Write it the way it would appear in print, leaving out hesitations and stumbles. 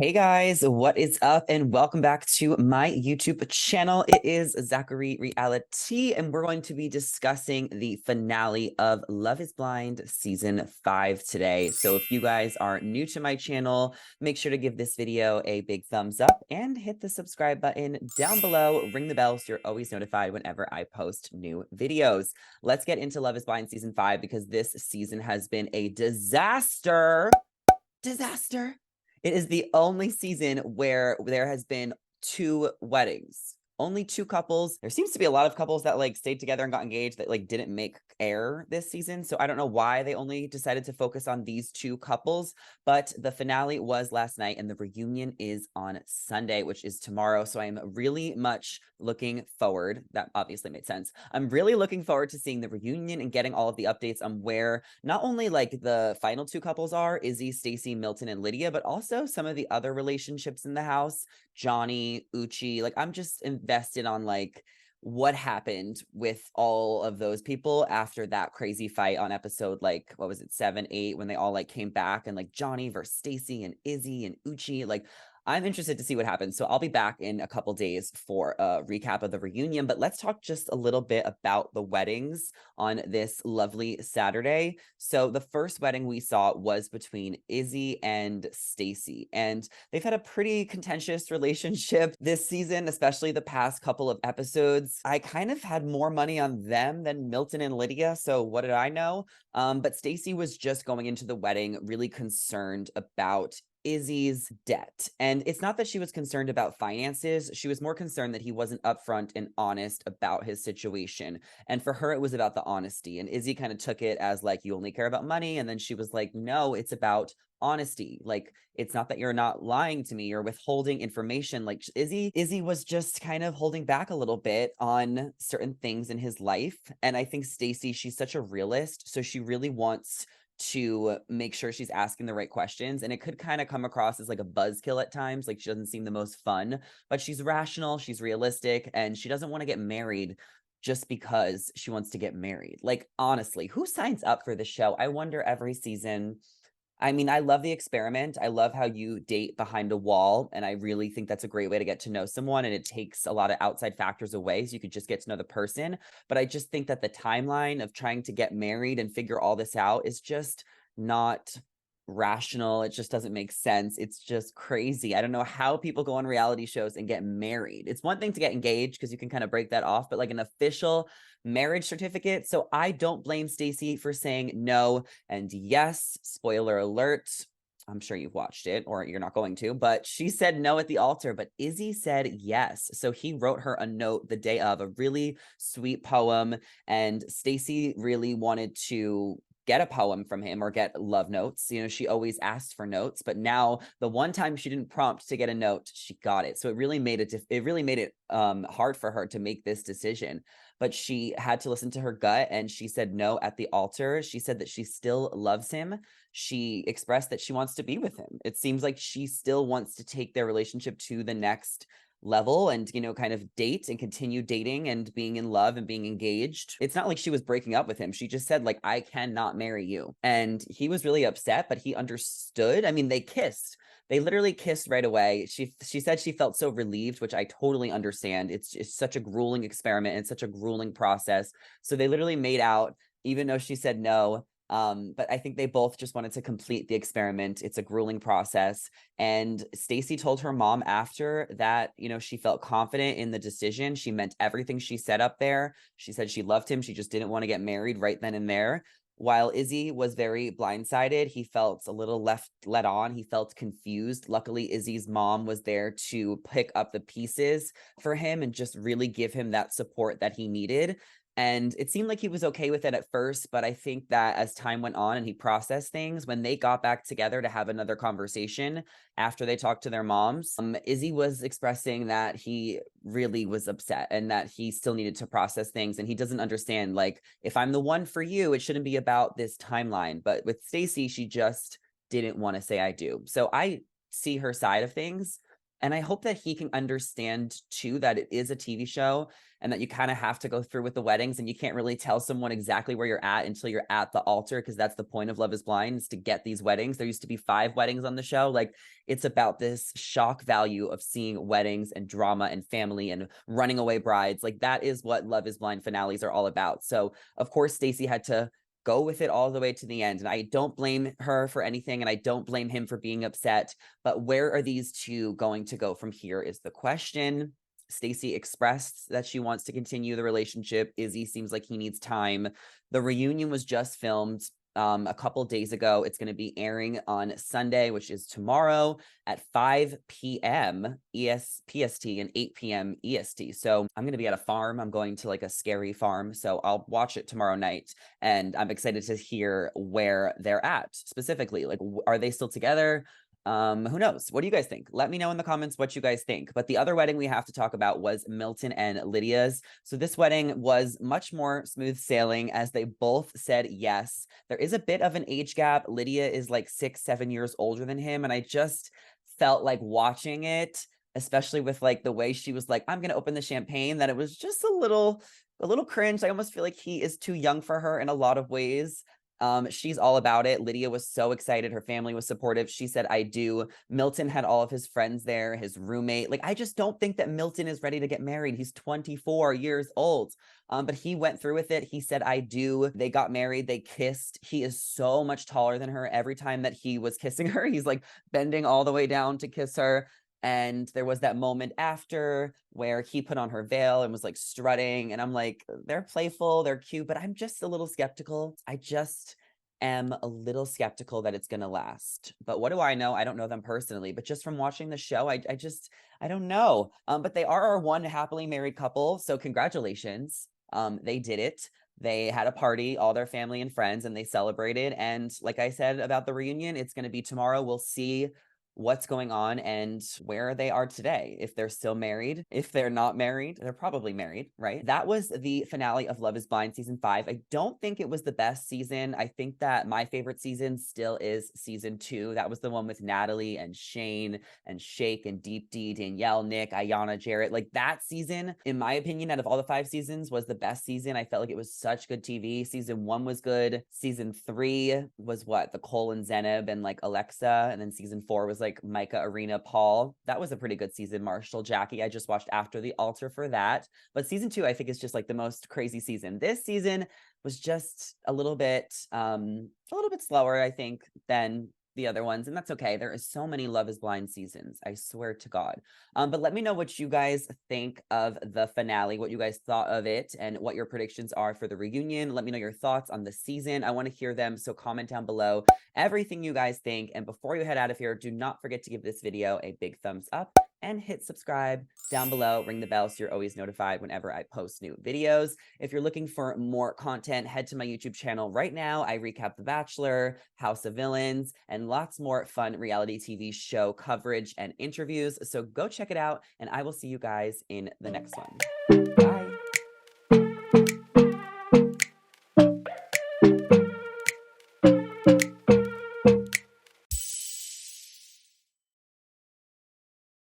Hey guys, what is up? And welcome back to my YouTube channel. It is Zachary Reality, and we're going to be discussing the finale of Love is Blind Season 5 today. So if you guys are new to my channel, make sure to give this video a big thumbs up and hit the subscribe button down below. Ring the bell so you're always notified whenever I post new videos. Let's get into Love is Blind Season 5 because this season has been a disaster. Disaster. It is the only season where there has been two weddings. Only two couples. There seems to be a lot of couples that stayed together and got engaged that didn't make air this season. So I don't know why they only decided to focus on these two couples, but the finale was last night and the reunion is on Sunday, which is tomorrow. So I am really much looking forward. That obviously made sense. I'm really looking forward to seeing the reunion and getting all of the updates on where not only the final two couples are, Izzy, Stacey, Milton, and Lydia, but also some of the other relationships in the house, Johnny, Uchi. I'm just invested on what happened with all of those people after that crazy fight on episode what was it, 7, 8, when they all came back and Johnny versus Stacey and Izzy and Uchi. I'm interested to see what happens. So I'll be back in a couple days for a recap of the reunion, but let's talk just a little bit about the weddings on this lovely Saturday. So the first wedding we saw was between Izzy and Stacey, and they've had a pretty contentious relationship this season, especially the past couple of episodes. I kind of had more money on them than Milton and Lydia, so what did I know? But Stacey was just going into the wedding really concerned about Izzy's debt. And it's not that she was concerned about finances. She was more concerned that he wasn't upfront and honest about his situation. And for her, it was about the honesty. And Izzy kind of took it as you only care about money. And then she was like, no, it's about honesty. It's not that you're not lying to me or withholding information. Izzy was just kind of holding back a little bit on certain things in his life. And I think Stacey, she's such a realist. So she really wants to make sure she's asking the right questions. And it could kind of come across as a buzzkill at times. She doesn't seem the most fun, but she's rational, she's realistic, and she doesn't want to get married just because she wants to get married. Honestly, who signs up for the show? I wonder every season. I mean, I love the experiment. I love how you date behind a wall. And I really think that's a great way to get to know someone. And it takes a lot of outside factors away. So you could just get to know the person. But I just think that the timeline of trying to get married and figure all this out is just not rational. It just doesn't make sense. It's just crazy. I don't know how people go on reality shows and get married. It's one thing to get engaged because you can kind of break that off, but an official marriage certificate. So I don't blame Stacey for saying no. And yes, spoiler alert, I'm sure you've watched it or you're not going to, but she said no at the altar, but Izzy said yes. So he wrote her a note the day of, a really sweet poem, and Stacey really wanted to get a poem from him or get love notes. She always asked for notes, but now the one time she didn't prompt to get a note, she got it. So it really made it hard for her to make this decision, but she had to listen to her gut and she said no at the altar. She said that she still loves him. She expressed that she wants to be with him. It seems like she still wants to take their relationship to the next level and kind of date and continue dating and being in love and being engaged. It's not like she was breaking up with him. She just said I cannot marry you. And he was really upset, but he understood. I mean, they kissed. They literally kissed right away. She said she felt so relieved, which I totally understand. It's such a grueling experiment and such a grueling process. So they literally made out even though she said no. But I think they both just wanted to complete the experiment. It's a grueling process. And Stacey told her mom after that, she felt confident in the decision. She meant everything she said up there. She said she loved him. She just didn't want to get married right then and there. While Izzy was very blindsided, he felt a little let on. He felt confused. Luckily, Izzy's mom was there to pick up the pieces for him and just really give him that support that he needed. And it seemed like he was okay with it at first, but I think that as time went on and he processed things, when they got back together to have another conversation after they talked to their moms, Izzy was expressing that he really was upset and that he still needed to process things. And he doesn't understand, if I'm the one for you, it shouldn't be about this timeline. But with Stacey, she just didn't want to say I do. So I see her side of things. And I hope that he can understand too that it is a TV show and that you kind of have to go through with the weddings, and you can't really tell someone exactly where you're at until you're at the altar, because that's the point of Love is Blind, is to get these weddings. There used to be 5 weddings on the show. Like, it's about this shock value of seeing weddings and drama and family and running away brides. Like, that is what Love is Blind finales are all about. So of course Stacey had to go with it all the way to the end, and I don't blame her for anything, and I don't blame him for being upset. But where are these two going to go from here is the question. Stacey expressed that she wants to continue the relationship. Izzy seems like he needs time. The reunion was just filmed a couple days ago. It's going to be airing on Sunday, which is tomorrow at 5 p.m. PST and 8 p.m. EST. So I'm going to be at a farm. I'm going to like a scary farm. So I'll watch it tomorrow night. And I'm excited to hear where they're at specifically. Like, are they still together? Who knows? What do you guys think? Let me know in the comments what you guys think. But the other wedding we have to talk about was Milton and Lydia's. So this wedding was much more smooth sailing, as they both said yes. There is a bit of an age gap. Lydia is like 6-7 years older than him, and I just felt like watching it, especially with like the way she was like, I'm gonna open the champagne, that it was just a little cringe. I almost feel like he is too young for her in a lot of ways. She's all about it. Lydia was so excited. Her family was supportive. She said, I do. Milton had all of his friends there, his roommate. Like, I just don't think that Milton is ready to get married. He's 24 years old. But he went through with it. He said, I do. They got married. They kissed. He is so much taller than her. Every time that he was kissing her, he's like bending all the way down to kiss her. And there was that moment after where he put on her veil and was like strutting. And I'm like, they're playful, they're cute, but I'm just a little skeptical. I just am a little skeptical that it's going to last. But what do I know? I don't know them personally, but just from watching the show, I don't know. But they are our one happily married couple. So congratulations. They did it. They had a party, all their family and friends, and they celebrated. And like I said about the reunion, it's going to be tomorrow. We'll see what's going on and where they are today. If they're still married, if they're not married, they're probably married, right? That was the finale of Love is Blind season 5. I don't think it was the best season. I think that my favorite season still is season 2. That was the one with Natalie and Shane and Shake and Deep D, Danielle, Nick, Ayanna, Jarrett. Like, that season, in my opinion, out of all the 5 seasons, was the best season. I felt like it was such good TV. Season 1 was good. Season 3 was what? The Cole and Zeneb and like Alexa. And then season 4 was like Micah, Arena, Paul. That was a pretty good season. Marshall, Jackie. I just watched After the Altar for that. But season 2, I think, is just like the most crazy season. This season was just a little bit slower, I think, than the other ones, and that's okay. There is so many Love is Blind seasons, I swear to God. But let me know what you guys think of the finale, what you guys thought of it, and what your predictions are for the reunion. Let me know your thoughts on the season. I want to hear them, so comment down below everything you guys think. And before you head out of here, do not forget to give this video a big thumbs up and hit subscribe down below. Ring the bell so you're always notified whenever I post new videos. If you're looking for more content, head to my YouTube channel right now. I recap The Bachelor, House of Villains, and lots more fun reality TV show coverage and interviews. So go check it out, and I will see you guys in the next one. Bye.